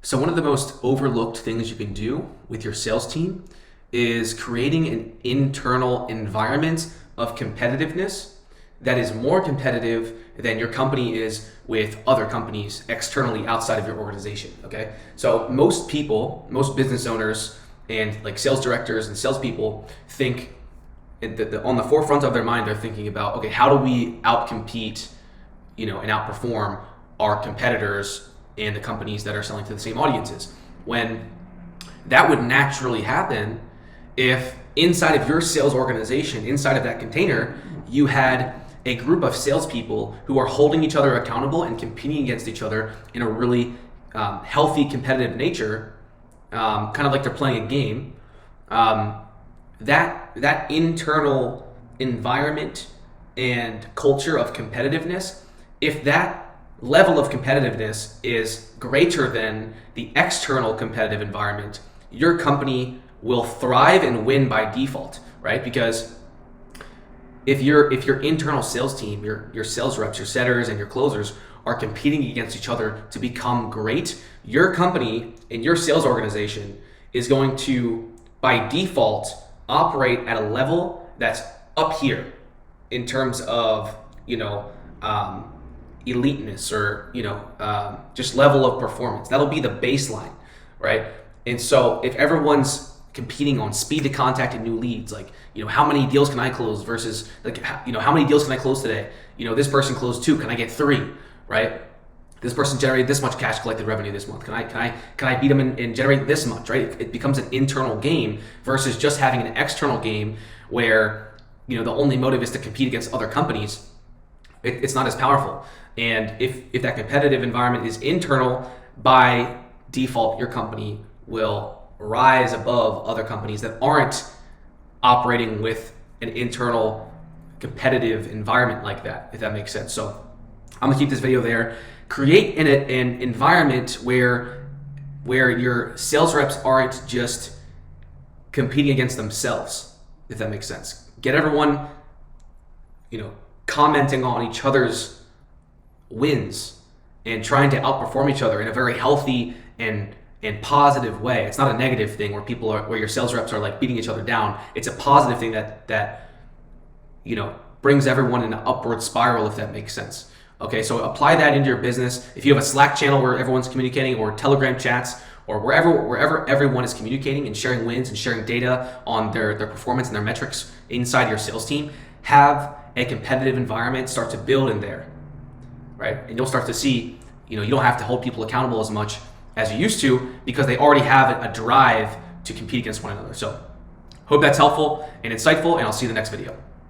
So one of the most overlooked things you can do with your sales team is creating an internal environment of competitiveness that is more competitive than your company is with other companies externally outside of your organization. Okay, so most people, most business owners and like sales directors and salespeople think on the forefront of their mind, they're thinking about, okay, how do we outcompete, and outperform our competitors and the companies that are selling to the same audiences, when that would naturally happen if inside of your sales organization, inside of that container, you had a group of salespeople who are holding each other accountable and competing against each other in a really healthy, competitive nature, kind of like they're playing a game. That internal environment and culture of competitiveness, if that level of competitiveness is greater than the external competitive environment, your company will thrive and win by default, right? Because if your internal sales team, your sales reps, your setters, and your closers are competing against each other to become great, your company and your sales organization is going to, by default, operate at a level that's up here in terms of, eliteness or, just level of performance. That'll be the baseline, right? And so if everyone's competing on speed to contact and new leads, like, how many deals can I close versus like, how many deals can I close today? This person closed 2, can I get 3, right? This person generated this much cash collected revenue this month. Can I beat them and generate this much, right? It becomes an internal game versus just having an external game where, the only motive is to compete against other companies. It's not as powerful. And if that competitive environment is internal, by default, your company will rise above other companies that aren't operating with an internal competitive environment like that, if that makes sense. So I'm gonna keep this video there. Create an environment where your sales reps aren't just competing against themselves, if that makes sense. Get everyone, commenting on each other's wins and trying to outperform each other in a very healthy and positive way. It's not a negative thing where your sales reps are like beating each other down. It's a positive thing that brings everyone in an upward spiral, if that makes sense. Okay, so apply that into your business. If you have a Slack channel where everyone's communicating, or Telegram chats, or wherever everyone is communicating and sharing wins and sharing data on their performance and their metrics inside your sales team, have a competitive environment start to build in there, right? And you'll start to see, you don't have to hold people accountable as much as you used to, because they already have a drive to compete against one another. So hope that's helpful and insightful, and I'll see you in the next video.